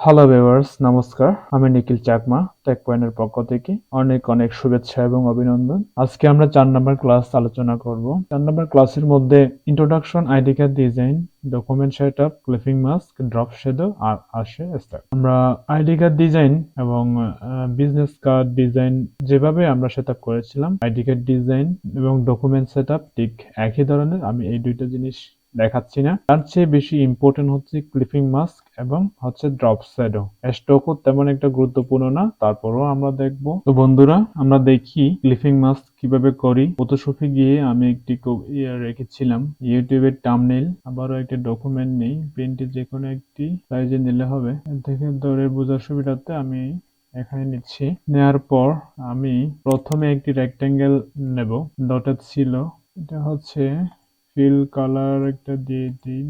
Hello viewers, নমস্কার। আমি নিখিল Chakma take পয়েন্টের পক্ষ থেকে অনেক অনেক শুভেচ্ছা এবং অভিনন্দন। আজকে আমরা 4 নম্বর ক্লাস আলোচনা করব। 4 নম্বর ক্লাসের মধ্যে introduction, ID card design, document setup, clipping mask, drop shadow আর আসে স্টার। আমরা আইডি কার্ড ডিজাইন এবং বিজনেস কার্ড ডিজাইন যেভাবে আমরা সেটআপ করেছিলাম, আইডি কার্ড ডিজাইন এবং ডকুমেন্ট সেটআপ ঠিক একই ধরনের। আমি এই দুইটা জিনিস দেখাচ্ছি না। তার চেয়ে বেশি ইম্পর্টেন্ট হচ্ছে ক্লিপিং মাস্ক এবং হচ্ছে ড্রপ শ্যাডো। স্টকও তেমন একটা গুরুত্বপূর্ণ না, তারপরও আমরা দেখব। তো বন্ধুরা, আমরা দেখি ক্লিপিং মাস্ক কিভাবে করি। ফটোশপে গিয়ে আমি একটি রেখেছিলাম ইউটিউবের থাম্বনেইল, আবারও একটা ডকুমেন্ট নেই, প্রিন্টে যে কোনো একটি সাইজে নিলে হবে। এর থেকে ধরে বোঝার সুবিধার্থে আমি এখানে নিচ্ছি। নেয়ার পর আমি প্রথমে একটি রেক্টেঙ্গেল নেব, ডটেড ছিল, এটা হচ্ছে ফিল কালার একটা দিয়ে দিই,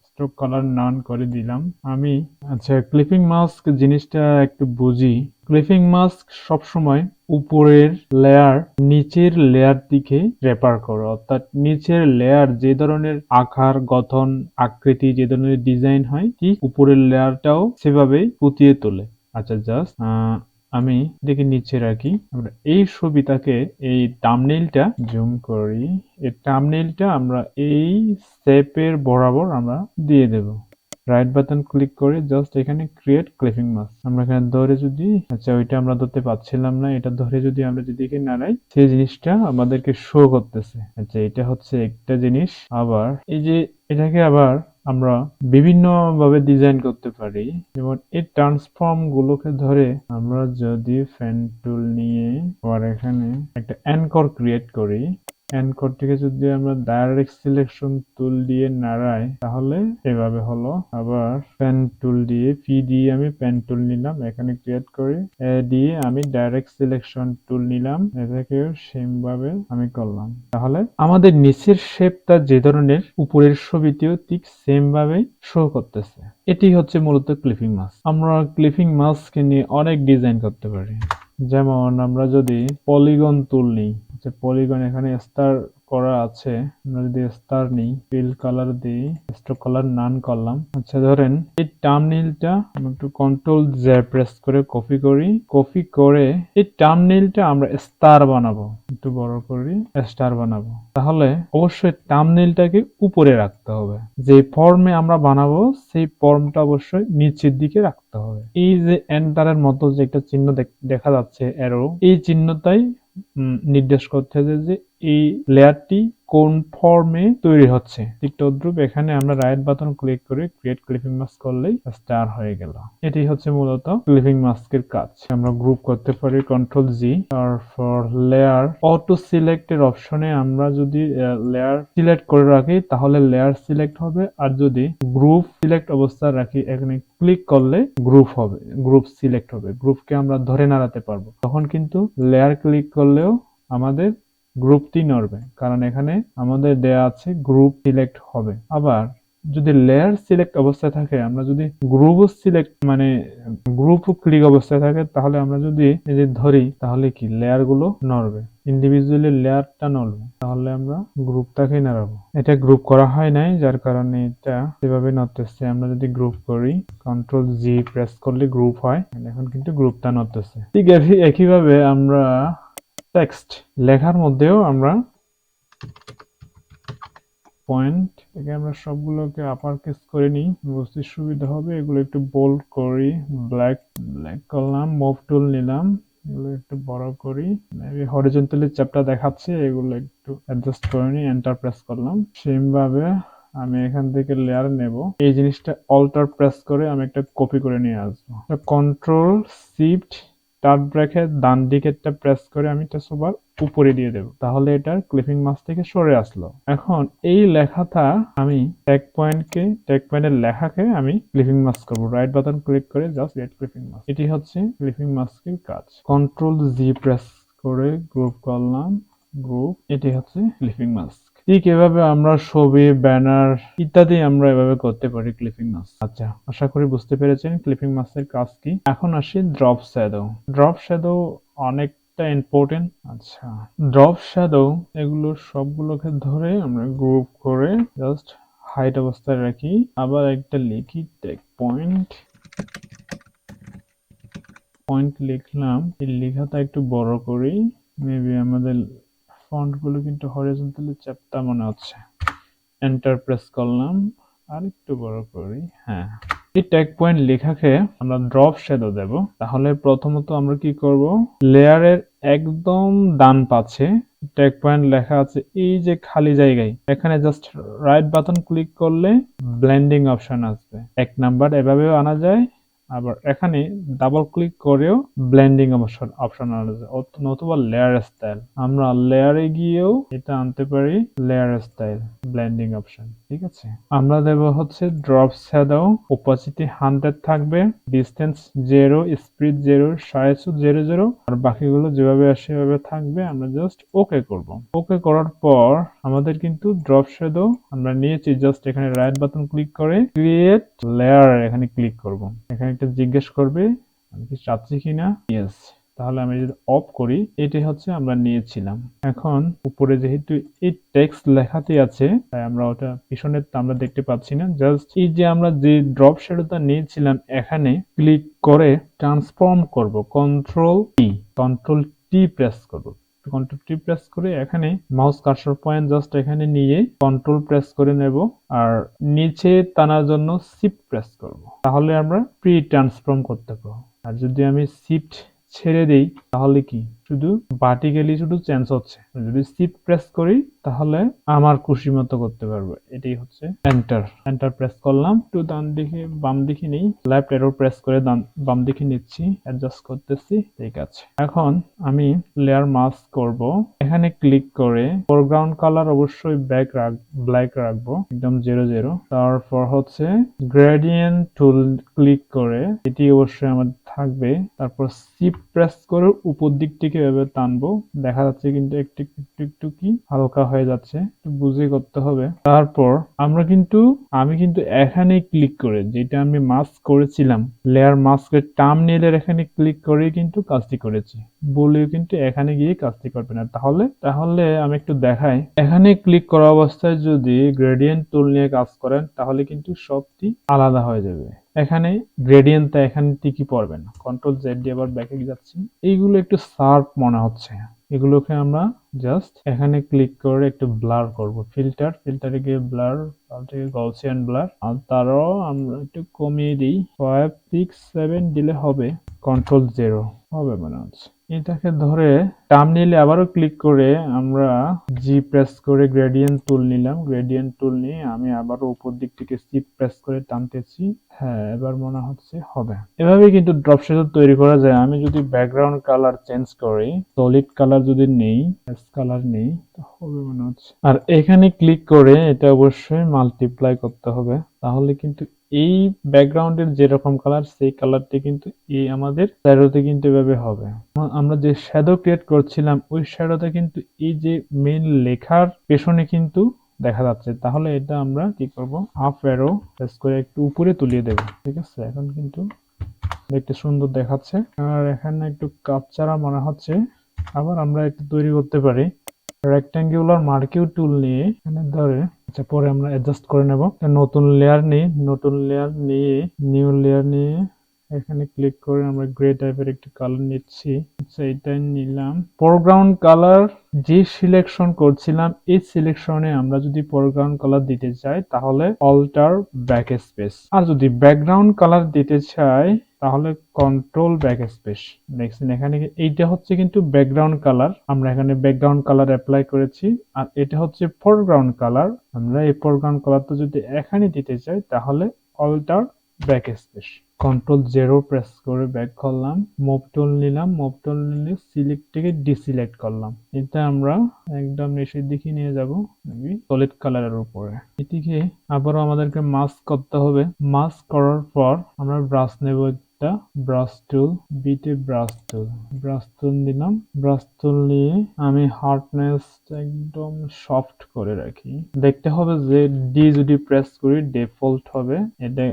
স্ট্রোক কালার নান করে দিলাম আমি। আচ্ছা, ক্লিপিং মাস্ক জিনিসটা একটু বুঝি। ক্লিপিং মাস্ক সবসময় উপরের লেয়ার নিচের লেয়ার দিকে রেপার করে, অর্থাৎ নিচের লেয়ার যে ধরনের আকার, গঠন, আকৃতি, যে ধরনের ডিজাইন হয়, ঠিক উপরের লেয়ারটাও সেভাবেই ফুটিয়ে তোলে। আচ্ছা, জাস্ট আমি দেখি নিচে রাখি। আমরা এই ছবিটাকে, এই থাম্বনেইলটা জুম করি। এই থাম্বনেইলটা আমরা এই শেপের বরাবর আমরা দিয়ে দেব। রাইট বাটন ক্লিক করে জাস্ট এখানে ক্রিয়েট ক্লিপিং মাস্ক আমরা এখানে ধরে যদি, আচ্ছা ওইটা আমরা ধরতে পারছিলাম না, এটা ধরে যদি আমরা যেদিকে নাড়াই সেই জিনিসটা আমাদেরকে শো করতেছে। আচ্ছা, এটা হচ্ছে একটা জিনিস। আবার এই যে এটাকে আবার আমরা বিভিন্ন ভাবে ডিজাইন করতে পারি। যেমন এই ট্রান্সফর্ম গুলোকে ধরে আমরা যদি ফ্যান টুল নিয়ে আবার এখানে একটা অ্যানকর ক্রিয়েট করি, অ্যানকর থেকে যদি আমরা ডাইরেক্ট সিলেকশন টুল দিয়ে নাড়াই তাহলে এভাবে হলো। আবার পেন টুল দিয়ে, পি দিয়ে আমি পেন টুল নিলাম, এখানে ক্রিয়েট করে এ দিয়ে আমি ডাইরেক্ট সিলেকশন টুল নিলাম, এটাকেও সেম ভাবে আমি করলাম। তাহলে আমাদের নিচের শেপটা যে ধরনের উপরের ছবিতেও ঠিক সেম ভাবে শো করতেছে। এটি হচ্ছে মূলত ক্লিপিং মাস্ক। আমরা ক্লিপিং মাস্ক নিয়ে অনেক ডিজাইন করতে পারি। যেমন আমরা যদি পলিগন টুল নিই, পলিগন এখানে স্টার করা আছে, আমরা যদি স্টার নিই, ফিল কালার দিই, স্ট্রোক কালার নান করলাম। আচ্ছা, ধরেন এই থাম্বনেইলটা আমরা একটু কন্ট্রোল জে প্রেস করে কপি করি, কপি করে এই থাম্বনেইলটা আমরা স্টার বানাবো, একটু বড় করি, স্টার বানাবো। তাহলে অবশ্যই থাম্বনেইলটাকে উপরে রাখতে হবে, যে ফর্মে আমরা বানাবো সেই ফর্মটা অবশ্যই নিচের দিকে রাখতে হবে। এই যে এন্টারের মতো যে একটা চিহ্ন দেখা যাচ্ছে, অ্যারো, এই চিহ্নটাই নির্দেশ করতে যে এই লেয়ারটি কোন ফর্মে তৈরি হচ্ছে। ঠিক তদ্রুপ এখানে আমরা রাইট বাটন ক্লিক করে ক্রিয়েট ক্লিপিং মাস্ক করলেই স্টার হয়ে গেল। এটি হচ্ছে মূলত ক্লিপিং মাস্কের কাজ। আমরা গ্রুপ করতে পারি কন্ট্রোল জি, তারপর লেয়ার অটো সিলেক্টের অপশনে আমরা যদি লেয়ার সিলেক্ট করে রাখি তাহলে লেয়ার সিলেক্ট হবে, আর যদি গ্রুপ সিলেক্ট অবস্থায় রাখি এখানে ক্লিক করলে গ্রুপ হবে, গ্রুপ সিলেক্ট হবে। গ্রুপকে আমরা ধরে নাড়াতে পারবো, তখন কিন্তু লেয়ার ক্লিক করলেও আমাদের গ্রুপটি নড়বে, কারণ এখানে আমাদের দেয়া আছে গ্রুপ সিলেক্ট হবে। আবার যদি লেয়ার সিলেক্ট অবস্থায় থাকে, আমরা যদি গ্রুপ সিলেক্ট মানে গ্রুপ ক্লিক অবস্থায় থাকে, তাহলে আমরা যদি এই যে ধরি তাহলে কি লেয়ার গুলো নড়বে, ইন্ডিভিজুয়ালি লেয়ারটা নড়বে, তাহলে আমরা গ্রুপটাকে নাড়াবো। এটা গ্রুপ করা হয় নাই, যার কারণে এটা সেভাবে নড়তেছে। আমরা যদি গ্রুপ করি, কন্ট্রোল জি প্রেস করলে গ্রুপ হয়, এখন কিন্তু গ্রুপটা নড়তেছে। ঠিক একইভাবে আমরা টেক্সট লেখার মধ্যেও আমরা পয়েন্ট থেকে আমরা সবগুলোকে আপার কেস করে নিই, বুঝতে সুবিধা হবে। এগুলো একটু বোল্ড করি, ব্ল্যাক করলাম, মুভ টুল নিলাম, এগুলো একটু বড় করি, মেবি হরিজন্টালি চ্যাপটা দেখাচ্ছে, এগুলো একটু অ্যাডজাস্ট করে নিই, এন্টার প্রেস করলাম। সেম ভাবে আমি এখান থেকে লেয়ার নেব, এই জিনিসটা অল্টার প্রেস করে আমি একটা কপি করে নিয়ে আসবো। কন্ট্রোল শিফট টার্ট রেখে ডান দিকেরটা প্রেস করে আমি এটা সবার উপরে দিয়ে দেব, তাহলে এটা ক্লিপিং মাস্ক থেকে সরে আসলো। এখন এই লেখাটা আমি ট্যাগ পয়েন্টের লেখাকে আমি ক্লিপিং মাস্ক করব। রাইট বাটন ক্লিক করে জাস্ট গেট ক্লিপিং মাস্ক। এটি হচ্ছে ক্লিপিং মাস্কের কাজ। কন্ট্রোল জি প্রেস করে গ্রুপ করলাম, গ্রুপ, এটি হচ্ছে ক্লিপিং মাস্ক। ঠিক এভাবে আমরা ছবি, ব্যানার ইত্যাদি আমরা এভাবে করতে পারি ক্লিপিং মাস্ক। আচ্ছা, আশা করি বুঝতে পেরেছেন ক্লিপিং মাস্কের কাজ কি। এখন আসি ড্রপ শ্যাডো। ড্রপ শ্যাডো অনেকটা ইম্পর্টেন্ট। আচ্ছা, ড্রপ শ্যাডো এগুলো সবগুলোকে ধরে আমরা গ্রুপ করে জাস্ট হাইট অবস্থায় রাখি, আবার একটা লিখি টেক পয়েন্ট, পয়েন্ট লিখলাম, এই লেখাটা একটু বড় করি, মেবি আমাদের ফন্ট গুলো কিন্তু হরিজন্টালি চ্যাপ্টা মনে হচ্ছে। এন্টার প্রেস করলাম, আর একটু বড় করি। হ্যাঁ, এই ট্যাগ পয়েন্ট লেখাকে আমরা ড্রপ শ্যাডো দেব। তাহলে প্রথমত আমরা কি করব, লেয়ারের একদম ডান পাশে ট্যাগ পয়েন্ট লেখা আছে, এই যে খালি জায়গায়, এখানে জাস্ট রাইট বাটন ক্লিক করলে ব্লেন্ডিং অপশন আসবে। 1 নাম্বার এভাবেও আনা যায়, আবার এখানে ডাবল ক্লিক করেও ব্লেন্ডিং অপশন আনা যায়, অথবা লেয়ার স্টাইল। আমরা লেয়ারে গিয়েও এটা আনতে পারি, লেয়ার স্টাইল ব্লেন্ডিং অপশন। ঠিক আছে, আমরা দেব হচ্ছে ড্রপ শ্যাডো, ওপাসিটি 100 থাকবে, ডিসটেন্স 0, স্পিড 0, সাইজ 0, আর বাকিগুলো যেভাবে আসে সেভাবে থাকবে। আমরা জাস্ট ওকে করব। ওকে করার পর আমাদের কিন্তু ড্রপ শ্যাডো আমরা নিয়েছি, জাস্ট এখানে রাইট বাটন ক্লিক করে ক্রিয়েট লেয়ার এখানে ক্লিক করব। এখানে একটা জিজ্ঞেস করবে আমি কি চাচ্ছি কিনা, ইয়েস। তাহলে আমি যদি অফ করি, এটি হচ্ছে আমরা নিয়েছিলাম। এখন উপরে যেহেতু এই টেক্সট লেখাতে আছে, তাই আমরা ওটা পিছনের আমরা দেখতে পাচ্ছি না, জাস্ট এই যে আমরা যে ড্রপ শ্যাডোটা নিয়েছিলাম এখানে ক্লিক করে ট্রান্সফর্ম করব। কন্ট্রোল টি প্রেস করব। কন্ট্রোল টি প্রেস করে এখানে মাউস কার্সর পয়েন্ট জাস্ট এখানে নিয়ে কন্ট্রোল প্রেস করে নেব, আর নিচে টানার জন্য শিফট প্রেস করব। তাহলে আমরা প্রি ট্রান্সফর্ম করতে পারবো। আর যদি আমি শিফট ছেড়ে দেই তাহলে কি শুধু ভার্টিক্যালি শুধু চেঞ্জ হচ্ছে, যদি শিফট প্রেস করি তাহলে আমার খুশি মতো করতে পারবো। এটাই হচ্ছে এন্টার প্রেস করলাম, একটু ডান দিকে বাম দিকে নেই, লেফট অ্যারো প্রেস করে বাম দিকে নিচ্ছি, অ্যাডজাস্ট করতেছি। ঠিক আছে, এখন আমি লেয়ার মাস্ক করব। এখানে ক্লিক করে ফোরগ্রাউন্ড কালার অবশ্যই ব্ল্যাক রাখবো, একদম 0, তারপর হচ্ছে গ্রেডিয়েন্ট টুল ক্লিক করে এটি অবশ্যই আমাদের থাকবে। তারপর শিফট প্রেস করে উপর দিক থেকে এভাবে টানবো, দেখা যাচ্ছে কিন্তু একটু কি হালকা হয়ে যাচ্ছে, একটু বুঝে করতে হবে। তারপর আমি কিন্তু এখানে ক্লিক করে, যেটা আমি মাস্ক করেছিলাম লেয়ার মাস্কের থাম্বনেইলের এখানে ক্লিক করে কিন্তু কাজটি করেছি, বলেও কিন্তু এখানে গিয়ে কাজটি করবে না। তাহলে আমি একটু দেখাই, এখানে ক্লিক করা অবস্থায় যদি গ্রেডিয়েন্ট টুল নিয়ে কাজ করেন তাহলে কিন্তু সবটি আলাদা হয়ে যাবে। এখানে গ্রেডিয়েন্টটা এখানে টিকি পড়বে না। কন্ট্রোল জেড দিয়ে আবার ব্যাকে যাচ্ছি, এইগুলো একটু শার্প মনে হচ্ছে, এগুলোকে আমরা জাস্ট এখানে ক্লিক করে একটু ব্লার করব। ফিল্টারে গিয়ে ব্লার থেকে গলসিয়ান ব্লার, আর তারও আমরা একটু কমিয়ে দিই, 5, 6, 7 দিলে হবে। কন্ট্রোল 0 হবে মনে হচ্ছে। এটাকে ধরে থাম্বনেইলে আবারও ক্লিক করে আমরা জি প্রেস করে গ্রেডিয়েন্ট টুল নিলাম, গ্রেডিয়েন্ট টুল নিয়ে আমি আবারও উপর দিক থেকে শিফট প্রেস করে টানতেছি। হ্যাঁ, এবার মনে হচ্ছে হবে। এভাবেই কিন্তু ড্রপ শ্যাডো তৈরি করা যায়। আমি যদি ব্যাকগ্রাউন্ড কালার চেঞ্জ করি, সলিড কালার যদি নেই, কালার নেই, হবে মনে হচ্ছে। আর এখানে ক্লিক করে এটা অবশ্যই মাল্টিপ্লাই করতে হবে, তাহলে কিন্তু এই ব্যাকগ্রাউন্ডের যেরকম কালার সেই কালারটি কিন্তু এই আমাদের শ্যাডোতে কিন্তু এভাবে হবে। আমরা যে শ্যাডো ক্রিয়েট করছিলাম ওই শ্যাডোতে কিন্তু এই যে মেইন লেখার পেছনে কিন্তু দেখা যাচ্ছে। তাহলে এটা আমরা কি করব, আপ অ্যারো প্রেস করে একটু উপরে তুলিয়ে দেব। ঠিক আছে, এখন কিন্তু দেখতে সুন্দর দেখাচ্ছে। আর এখানে একটু কাপচারা মনে হচ্ছে, আবার আমরা একটু তৈরি করতে পারি রেক্ট্যাঙ্গুলার মার্কিউ টুল নিয়ে এখানে ধরে, আচ্ছা পরে আমরা অ্যাডজাস্ট করে নেব। নতুন লেয়ার নিয়ে নিউ লেয়ার নিয়ে এখানে ক্লিক করে আমরা গ্রে টাইপের একটি কালার নিচ্ছি। আচ্ছা, এটাই নিলাম। ফোরগ্রাউন্ড কালার যে সিলেকশন করছিলাম এই সিলেকশনে আমরা যদি ফোরগ্রাউন্ড কালার দিতে চাই তাহলে অল্টার ব্যাক স্পেস, আর যদি ব্যাকগ্রাউন্ড কালার দিতে চাই তাহলে কন্ট্রোল ব্যাক স্পেস। দেখছেন এখানে এইটা হচ্ছে কিন্তু ব্যাকগ্রাউন্ড কালার, আমরা এখানে ব্যাকগ্রাউন্ড কালার অ্যাপ্লাই করেছি, আর এটা হচ্ছে ফোরগ্রাউন্ড কালার। আমরা এই ফোরগ্রাউন্ড কালারটা যদি এখানে দিতে চাই তাহলে alter back space. Control 0 press করে ব্যাক করলাম, মুভ টুল নিলাম, মুভ টুল নিলে সিলেক্ট থেকে ডিসিলেক্ট করলাম। এটা আমরা একদম নিচের দিকে নিয়ে যাব, সলিড কালারের উপরে। এটিকে আবারও আমাদেরকে মাস্ক করতে হবে। মাস্ক করার পর আমরা ব্রাশ নেব, একটা ব্রাশ টুল, বিটে ব্রাশ টুল নিলাম। ব্রাশ টুল নিয়ে আমি হার্ডনেস একদম সফট করে রাখি। দেখতে হবে যে ডি যদি প্রেস করি ডিফল্ট হবে, এটা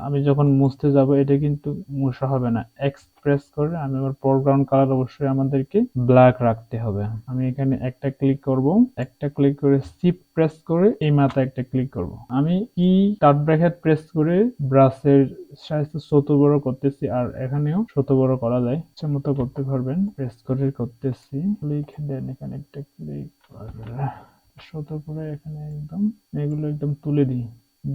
আমি যখন মুছতে যাব এটা কিন্তু মোছা হবে না। এক্স প্রেস করে আমি আবার ফোরগ্রাউন্ড কালার অবশ্যই আমাদেরকে ব্ল্যাক রাখতে হবে। আমি এখানে একটা ক্লিক করব, একটা ক্লিক করে শিফট প্রেস করে এই মাথায় একটা ক্লিক করব। আমি কি কাট ব্র্যাকেট প্রেস করে ব্রাশের সাইজ ছোট বড় করতেছি, আর এখানেও ছোট বড় করা যায়, ইচ্ছা মতো করতে পারবেন। প্রেস করে করতেছি, ক্লিক দেন, এখানে একটা ক্লিক ছোট করে এখানে একদম এগুলো একদম তুলে দিই।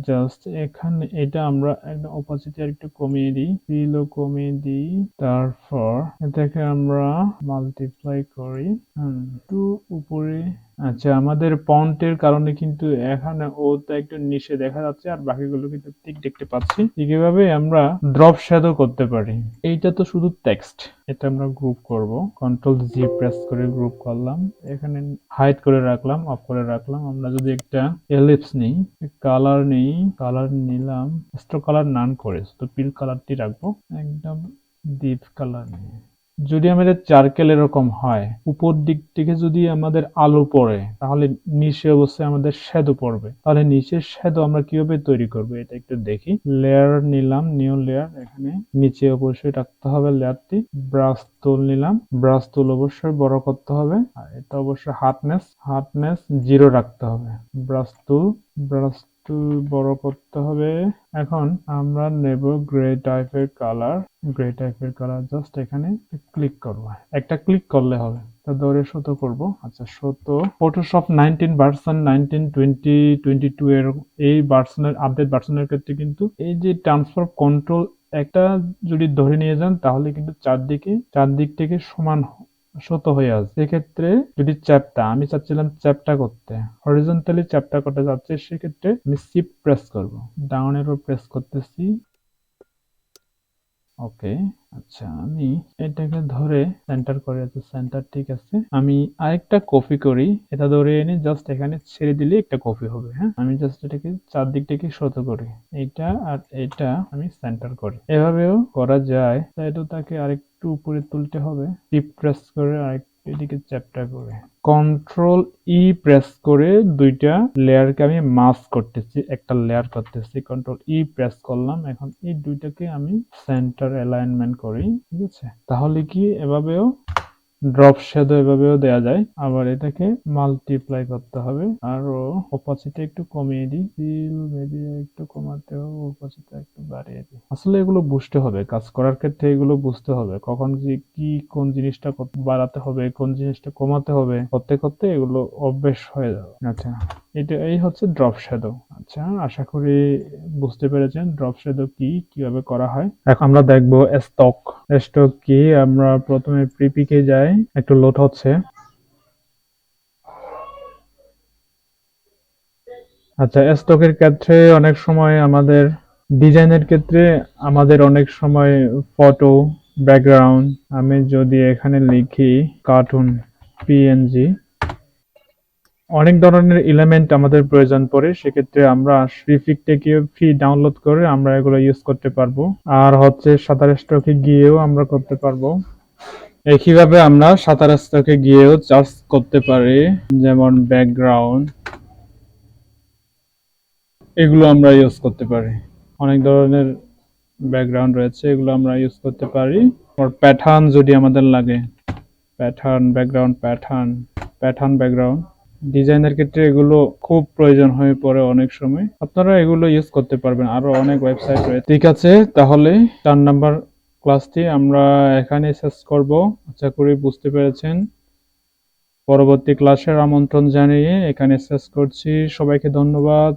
জাস্ট এখানে এটা আমরা একদম অপাসিটি আর একটু কমিয়ে দিই, ফিলও কমিয়ে দিই, তারপর এটাকে আমরা মাল্টিপ্লাই করি একটু উপরে। আচ্ছা, আমাদের ফন্টের কারণে কিন্তু এখানে ওটা একটু নিচে দেখা যাচ্ছে আর বাকিগুলো কিন্তু ঠিক দেখতে পাচ্ছি। ঠিক এভাবে আমরা ড্রপ শ্যাডো করতে পারি। এইটা তো শুধু টেক্সট, এটা আমরা গ্রুপ করব। কন্ট্রোল জি প্রেস করে গ্রুপ করলাম, এখানে হাইড করে রাখলাম, অফ করে রাখলাম। আমরা যদি একটা এলিপস নিই, কালার নেই, কালার নিলাম স্ট্রোক কালার নান করে, তো পিল কালারটি রাখবো একদম ডিপ কালার নিয়ে। যদি আমাদের চারকেল এরকম হয়, উপর দিক থেকে যদি আমাদের আলো পড়ে, তাহলে নিচে অবশ্যই আমাদের শ্যাডো পড়বে। তাহলে নিচের শ্যাডো আমরা কিভাবে তৈরি করব এটা একটু দেখি। লেয়ার নিলাম, নিউ লেয়ার, এখানে নিচে অবশ্যই রাখতে হবে লেয়ারটি। ব্রাশ টুল নিলাম, ব্রাশ টুল অবশ্যই বড় করতে হবে, আর এটা অবশ্যই হার্ডনেস 0 রাখতে হবে। ব্রাশ টুল বড় করতে হবে। এখন আমরা নেব গ্রে টাইপের কালার, জাস্ট এখানে ক্লিক করব, একটা ক্লিক করলে হবে। তা ধরে শত করব। আচ্ছা, শত ফটোশপ 19 ভার্সন 19, 20, 22 এর এই ভার্সনের আপডেট ভার্সনের ক্ষেত্রে কিন্তু এই যে ট্রান্সফার কন্ট্রোল একটা যদি ধরে নিয়ে যান, তাহলে কিন্তু চারদিক থেকে সমান শত হয়ে আসবে। সেক্ষেত্রে যদি আমি চাচ্ছিলাম চ্যাপটা করতে, হরিজন্টালি চ্যাপটা করতে যাচ্ছে, সেক্ষেত্রে আমি শিফট প্রেস করব, ডাউন এরো প্রেস করতেছি। ওকে, আচ্ছা, আমি এটাকে ধরে সেন্টার করে আছে, সেন্টার ঠিক আছে। আমি আরেকটা কপি করি, এটা ধরে এনে জাস্ট এখানে ছেড়ে দিলে একটা কপি হবে। হ্যাঁ, আমি জাস্ট এটাকে চারদিক থেকে শত করি, এটা আর এটা আমি সেন্টার করি। এভাবেও করা যায়। তাইতো তাকে আরেকটু উপরে তুলতে হবে, শিফট প্রেস করে আরেকটু এদিকে চ্যাপ্টা করে কন্ট্রোল ই প্রেস করে দুইটা লেয়ারকে আমি মাস্ক করতেছি, একটা লেয়ার করতেছি, কন্ট্রোল ই প্রেস করলাম। এখন এই দুইটাকে আমি সেন্টার অ্যালাইনমেন্ট করি, ঠিক আছে। তাহলে কি এভাবেও ড্রপ শ্যাডো এভাবেও দেয়া যায়। আবার এটাকে মাল্টিপ্লাই করতে হবে, আরো অপাসিটি একটু কমিয়ে দিই, ফিল মেবি একটু কমাতে হবে, অপাসিটি একটু বাড়িয়ে দিই। আসলে এগুলো বুঝতে হবে, কাজ করার ক্ষেত্রে এগুলো বুঝতে হবে, কখন যে কি কোন জিনিসটা বাড়াতে হবে, কোন জিনিসটা কমাতে হবে, করতে করতে এগুলো অভ্যেস হয়ে যাবে। আচ্ছা, এই হচ্ছে ড্রপ শ্যাডো। আচ্ছা, আশা করি বুঝতে পেরেছেন ড্রপ শ্যাডো কি, কিভাবে করা হয়। এখন আমরা দেখবো স্টক কি। আমরা প্রথমে প্রিপিকে যাই, একটু লোড হচ্ছে। আচ্ছা, স্টকের ক্ষেত্রে অনেক সময় আমাদের ডিজাইনের ক্ষেত্রে আমাদের অনেক সময় ফটো ব্যাকগ্রাউন্ড, আমি যদি এখানে লিখি কার্টুন পিএনজি, অনেক ধরনের এলিমেন্ট আমাদের প্রয়োজন পড়ে। সেক্ষেত্রে আমরা প্রিপিক থেকে ফ্রি ডাউনলোড করে আমরা এগুলো ইউজ করতে পারবো। আর হচ্ছে শাটারস্টকে গিয়েও আমরা করতে পারবো। একইভাবে আমরা শাটারস্টকে গিয়েও চার্জ করতে পারি, যেমন ব্যাকগ্রাউন্ড, এগুলো আমরা ইউজ করতে পারি। অনেক ধরনের ব্যাকগ্রাউন্ড রয়েছে, এগুলো আমরা ইউজ করতে পারি। আর প্যাটার্ন যদি আমাদের লাগে, প্যাটার্ন ব্যাকগ্রাউন্ড ডিজাইনের ক্ষেত্রে এগুলো খুব প্রয়োজন হয়ে পড়ে অনেক সময়। আপনারা এগুলো ইউজ করতে পারবেন, আরো অনেক ওয়েবসাইট রয়েছে। ঠিক আছে, তাহলে 4 নাম্বার ক্লাসটি আমরা এখানে শেষ করব। আশা করি বুঝতে পেরেছেন। পরবর্তী ক্লাসের আমন্ত্রণ জানিয়ে এখানে শেষ করছি। সবাইকে ধন্যবাদ।